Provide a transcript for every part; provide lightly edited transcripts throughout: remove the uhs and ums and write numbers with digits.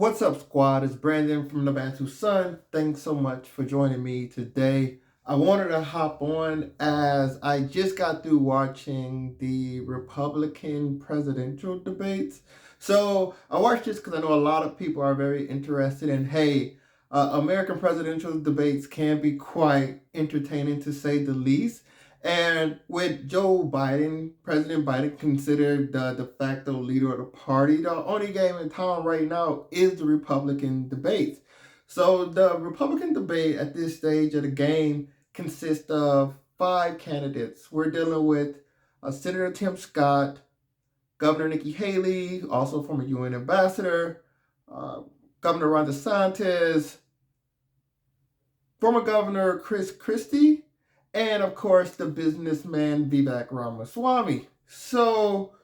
What's up, squad? It's Brandon from the Bantu Sun. Thanks so much for joining me today. I wanted to hop on as I just got through watching the Republican presidential debates. So I watched this because I know a lot of people are very interested in, hey, American presidential debates can be quite entertaining to say the least. And with Joe Biden, President Biden considered the de facto leader of the party, the only game in town right now is the Republican debates. So the Republican debate at this stage of the game consists of five candidates. We're dealing with Senator Tim Scott, Governor Nikki Haley, also former UN ambassador, uh, Governor Ron DeSantis, former Governor Chris Christie, and of course the businessman Vivek Ramaswamy. So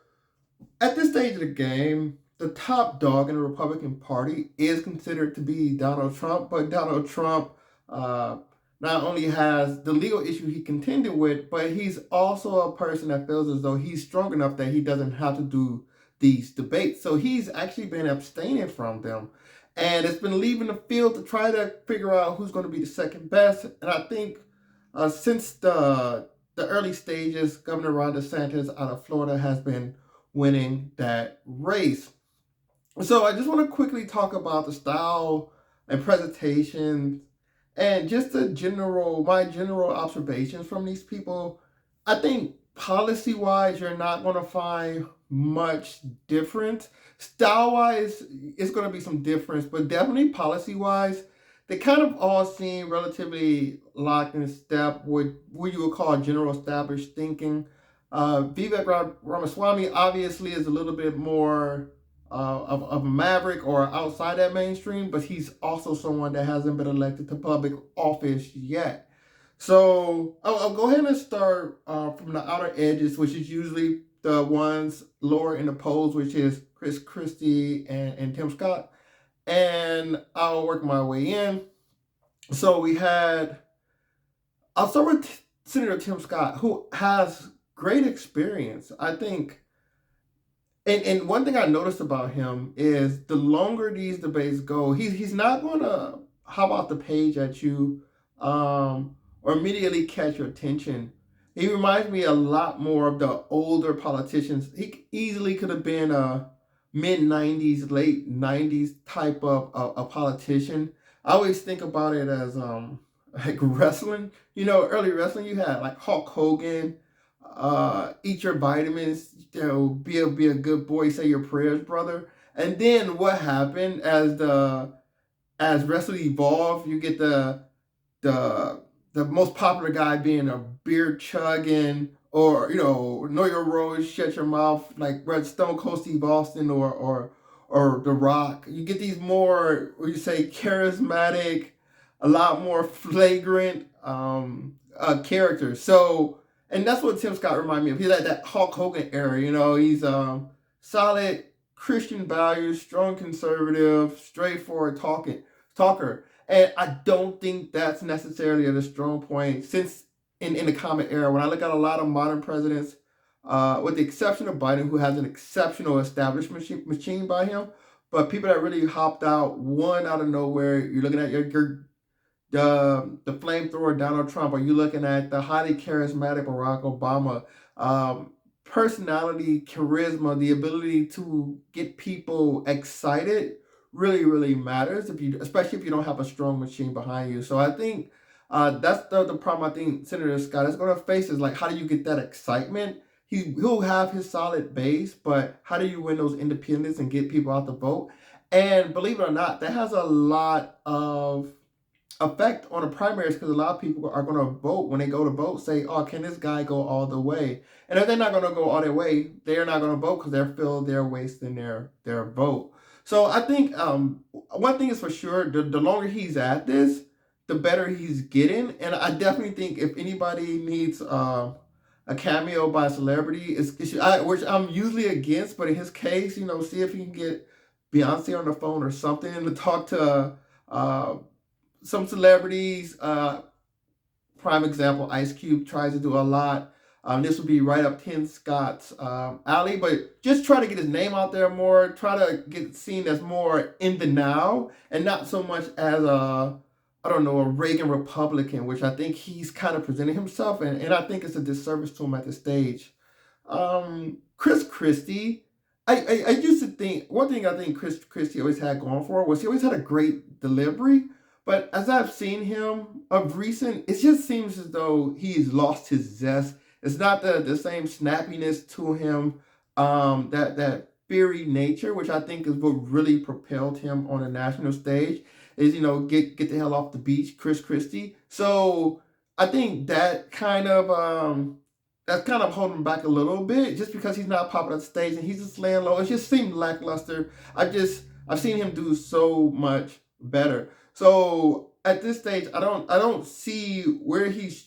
at this stage of the game, the top dog in the Republican Party is considered to be Donald Trump, but Donald Trump uh, not only has the legal issue he contended with, but he's also a person that feels as though he's strong enough that he doesn't have to do these debates. So he's actually been abstaining from them. And it's been leaving the field to try to figure out who's going to be the second best. And I think since the early stages, Governor Ron DeSantis out of Florida has been winning that race. So I just want to quickly talk about the style and presentation and just my general observations from these people. I think policy wise, you're not going to find much difference. Style wise, it's going to be some difference, but definitely policy wise, they kind of all seem relatively locked in step with what you would call general established thinking. Vivek Ramaswamy obviously is a little bit more of a maverick or outside that mainstream, but he's also someone that hasn't been elected to public office yet. So I'll go ahead and start from the outer edges, which is usually the ones lower in the polls, which is Chris Christie and Tim Scott. And I'll work my way in. So I'll start with Senator Tim Scott, who has great experience. I think, and one thing I noticed about him is the longer these debates go, he's not going to hop off the page at you or immediately catch your attention. He reminds me a lot more of the older politicians. He easily could have been a mid 90s, late 90s type of a politician. I always think about it as like wrestling. You know, early wrestling, you had like Hulk Hogan, eat your vitamins, be a good boy, say your prayers, brother. And then what happened as wrestling evolved, you get the most popular guy being a beer chugging or know your role, shut your mouth, like Red Stone Cold Steve Austin or The Rock. You get these more, what you say, charismatic, a lot more flagrant characters. So, and that's what Tim Scott reminded me of. He's like that Hulk Hogan era. He's solid Christian values, strong conservative, straightforward talker. And I don't think that's necessarily a strong point since in the common era, when I look at a lot of modern presidents, with the exception of Biden, who has an exceptional establishment machine by him, but people that really hopped out, one out of nowhere, you're looking at the flamethrower Donald Trump, or you looking at the highly charismatic Barack Obama. Personality, charisma, the ability to get people excited really, really matters especially if you don't have a strong machine behind you. So I think that's the problem I think Senator Scott is going to face is like, how do you get that excitement? He'll have his solid base, but how do you win those independents and get people out to vote? And believe it or not, that has a lot of effect on the primaries because a lot of people are going to vote when they go to vote, say, oh, can this guy go all the way? And if they're not going to go all the way, they're not going to vote because they're wasting their vote. So I think one thing is for sure, the longer he's at this, the better he's getting. And I definitely think if anybody needs a cameo by a celebrity, which I'm usually against, but in his case, see if he can get Beyonce on the phone or something and to talk to some celebrities. Prime example, Ice Cube tries to do a lot. This would be right up Tim Scott's alley, but just try to get his name out there more. Try to get seen as more in the now, and not so much as a, I don't know, a Reagan Republican, which I think he's kind of presenting himself, and I think it's a disservice to him at this stage. Chris Christie. I used to think one thing I think Chris Christie always had going for it was he always had a great delivery, but as I've seen him of recent, it just seems as though he's lost his zest. It's not the same snappiness to him, that fiery nature, which I think is what really propelled him on a national stage. Is get the hell off the beach, Chris Christie. So I think that's kind of holding him back a little bit, just because he's not popping on stage and he's just laying low. It just seemed lackluster. I've seen him do so much better. So at this stage, I don't see where he's.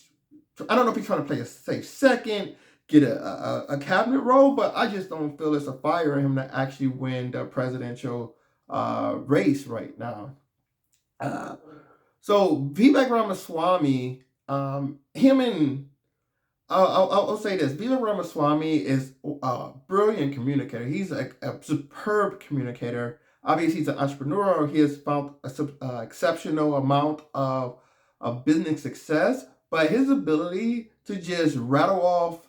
I don't know if he's trying to play a safe second, get a cabinet role, but I just don't feel it's a fire in him to actually win the presidential race right now. Uh, so Vivek Ramaswamy, him and I'll say this: Vivek Ramaswamy is a brilliant communicator. He's a superb communicator. Obviously, he's an entrepreneur. He has found a exceptional amount of business success, but his ability to just rattle off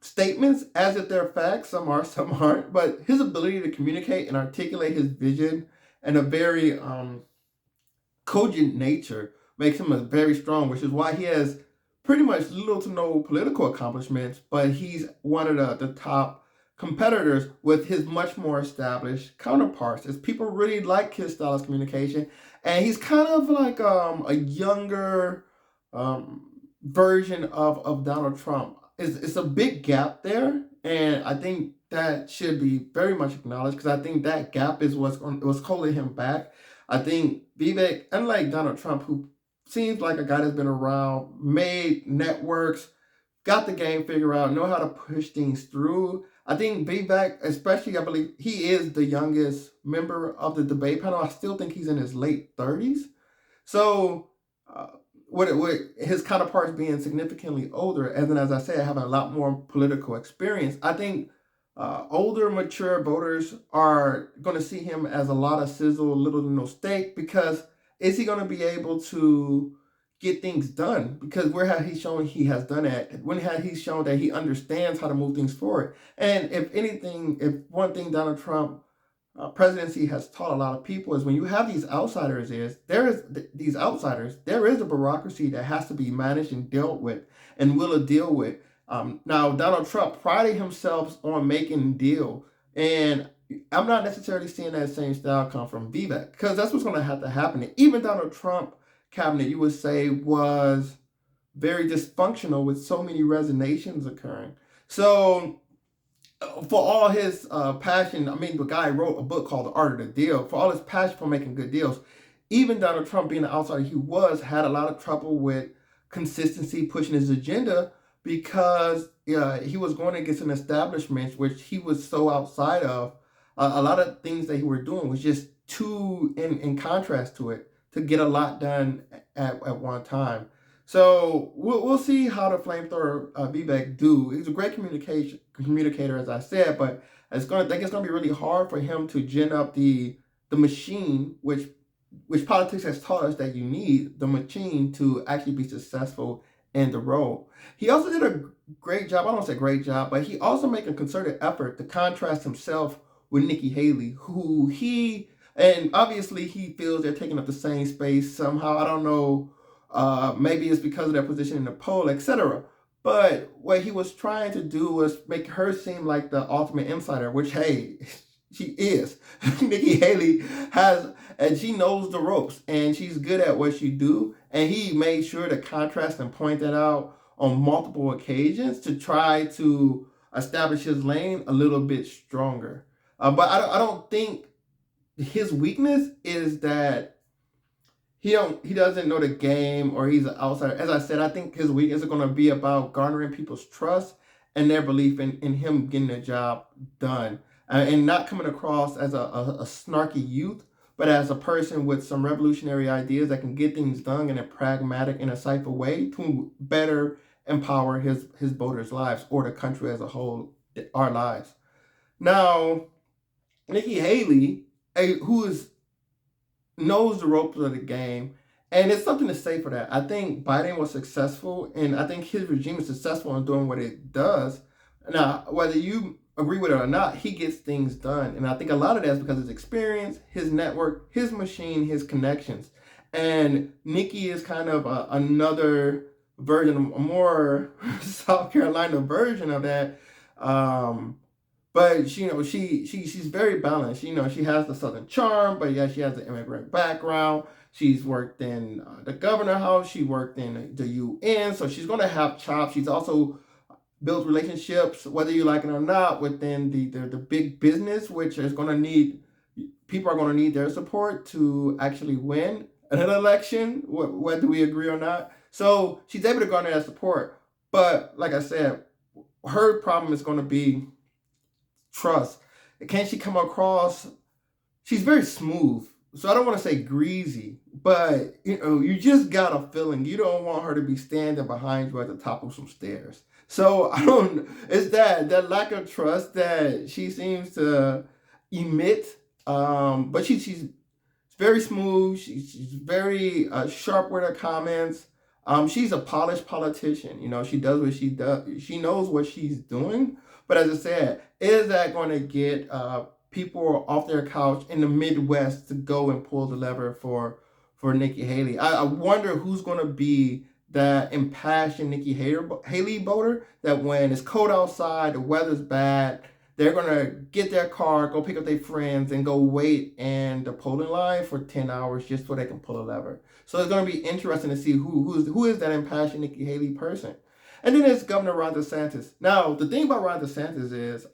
statements as if they're facts, some are, some aren't, but his ability to communicate and articulate his vision in a very cogent nature makes him a very strong, which is why he has pretty much little to no political accomplishments, but he's one of the top competitors with his much more established counterparts, as people really like his style of communication. And he's kind of like a younger version of Donald Trump. It's a big gap there, and I think that should be very much acknowledged, because I think that gap is what's holding him back. I think Vivek, unlike Donald Trump, who seems like a guy that's been around, made networks, got the game figured out, know how to push things through. I think Vivek, especially, I believe he is the youngest member of the debate panel. I still think he's in his late 30s. So, with his counterparts being significantly older, and then, as I said, having a lot more political experience, I think older, mature voters are going to see him as a lot of sizzle, little to no steak, because is he going to be able to get things done? Because where has he shown he has done it? When has he shown that he understands how to move things forward? And if anything, if one thing Donald Trump presidency has taught a lot of people is when you have these outsiders, these outsiders, there is a bureaucracy that has to be managed and dealt with and will deal with. Now, Donald Trump prided himself on making deal, and I'm not necessarily seeing that same style come from Vivek, because that's what's going to have to happen. Even Donald Trump cabinet, you would say, was very dysfunctional with so many resignations occurring. So for all his passion, I mean, the guy wrote a book called The Art of the Deal. For all his passion for making good deals, even Donald Trump, being the outsider he was, had a lot of trouble with consistency, pushing his agenda, because he was going against an establishment which he was so outside of. A lot of things that he were doing was just too in contrast to it to get a lot done at one time. So we'll see how the flamethrower Vivek do. He's a great communicator, as I said, but I think it's gonna be really hard for him to gin up the machine, which politics has taught us that you need the machine to actually be successful in the role. He also did a great job. I don't say great job, but he also made a concerted effort to contrast himself with Nikki Haley, who and obviously he feels they're taking up the same space somehow. I don't know. Maybe it's because of their position in the poll, etc. But what he was trying to do was make her seem like the ultimate insider, which, hey, she is. Nikki Haley has, and she knows the ropes, and she's good at what she do. And he made sure to contrast and point that out on multiple occasions to try to establish his lane a little bit stronger. But I don't think his weakness is that he doesn't know the game, or he's an outsider. As I said, I think his weakness is going to be about garnering people's trust and their belief in him getting the job done, and not coming across as a snarky youth, but as a person with some revolutionary ideas that can get things done in a pragmatic and insightful way to better empower his voters' lives or the country as a whole, our lives. Now, Nikki Haley, who is knows the ropes of the game, and it's something to say for that. I think Biden was successful, and I think his regime is successful in doing what it does. Now, whether you agree with it or not, he gets things done, and I think a lot of that is because of his experience, his network, his machine, his connections. And Nikki is kind of another version, a more South Carolina version of that. But she's very balanced. She has the Southern charm, but yeah, she has the immigrant background. She's worked in the governor house. She worked in the UN, so she's going to have chops. She's also built relationships, whether you like it or not, within the big business, which is going to need people are going to need their support to actually win an election, whether we agree or not. So she's able to garner that support. But like I said, her problem is going to be trust. Can she come across? She's very smooth, so I don't want to say greasy, but you just got a feeling you don't want her to be standing behind you at the top of some stairs. So I don't. It's that lack of trust that she seems to emit. But she's very smooth. She's very sharp with her comments. She's a polished politician. She does what she does. She knows what she's doing. But as I said, is that going to get people off their couch in the Midwest to go and pull the lever for Nikki Haley? I wonder who's going to be that impassioned Nikki Haley voter that when it's cold outside, the weather's bad, they're going to get their car, go pick up their friends, and go wait in the polling line for 10 hours just so they can pull a lever. So it's going to be interesting to see who is that impassioned Nikki Haley person. And then there's Governor Ron DeSantis. Now, the thing about Ron DeSantis is,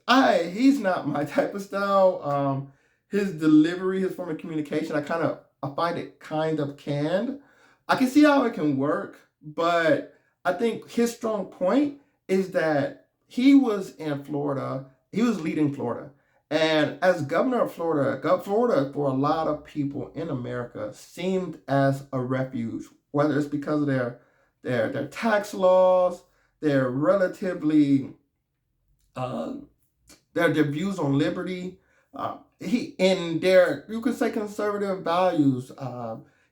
he's not my type of style. His delivery, his form of communication, I find it kind of canned. I can see how it can work, but I think his strong point is that he was in Florida. He was leading Florida. And as governor of Florida, Florida for a lot of people in America seemed as a refuge, whether it's because of their tax laws, their relatively their views on liberty, in their, you could say, conservative values.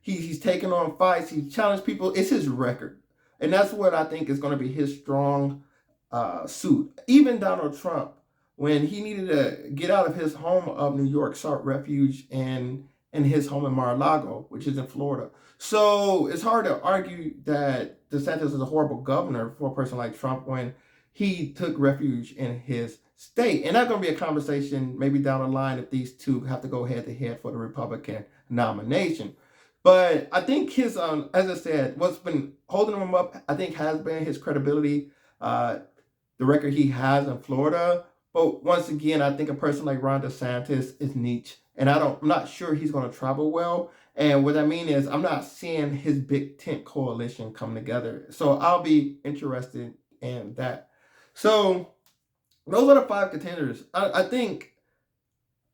He's taken on fights. He's challenged people. It's his record, and that's what I think is going to be his strong suit. Even Donald Trump, when he needed to get out of his home of New York, sought refuge in his home in Mar-a-Lago, which is in Florida. So it's hard to argue that DeSantis is a horrible governor for a person like Trump when he took refuge in his state. And that's going to be a conversation maybe down the line if these two have to go head to head for the Republican nomination. But I think his, as I said, what's been holding him up, I think, has been his credibility, the record he has in Florida. But once again, I think a person like Ron DeSantis is niche. And I'm not sure he's going to travel well. And what I mean is, I'm not seeing his big tent coalition come together. So I'll be interested in that. So those are the 5 contenders. I think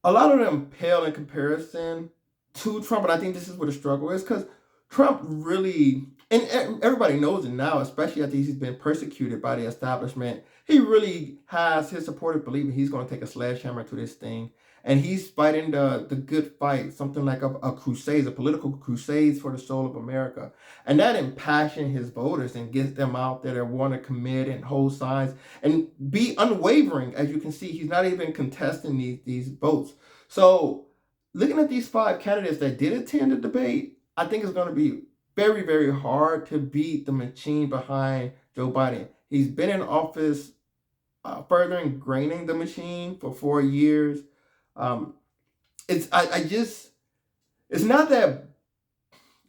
a lot of them pale in comparison to Trump, and I think this is where the struggle is, because Trump really, and everybody knows it now, especially after he's been persecuted by the establishment, he really has his supporters believing he's going to take a sledgehammer to this thing. And he's fighting the good fight, something like a crusade, a political crusade for the soul of America. And that impassions his voters and gets them out there that want to commit and hold signs and be unwavering. As you can see, he's not even contesting these votes. So looking at these 5 candidates that did attend the debate, I think it's going to be very, very hard to beat the machine behind Joe Biden. He's been in office, further ingraining the machine for 4 years. It's not that,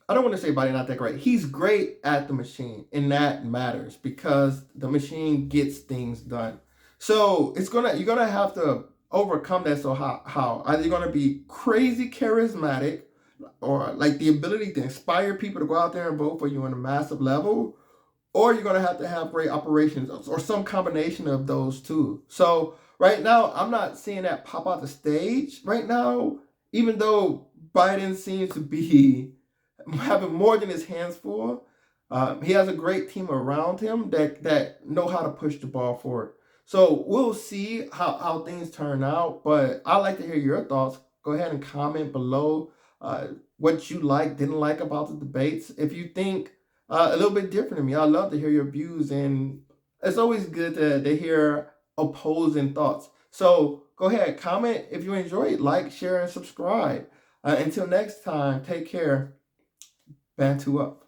I don't want to say Biden not that great. He's great at the machine, and that matters because the machine gets things done. So you're gonna have to overcome that. So how? Either you're gonna be crazy charismatic, or like the ability to inspire people to go out there and vote for you on a massive level, or you're gonna have to have great operations or some combination of those two. So right now, I'm not seeing that pop out the stage right now, even though Biden seems to be having more than his hands full. He has a great team around him that know how to push the ball forward. So we'll see how things turn out. But I'd like to hear your thoughts. Go ahead and comment below what you like, didn't like about the debates. If you think a little bit different than me, I'd love to hear your views. And it's always good to hear opposing thoughts. So go ahead, comment if you enjoyed, like, share, and subscribe. Until next time, take care. Bantu up.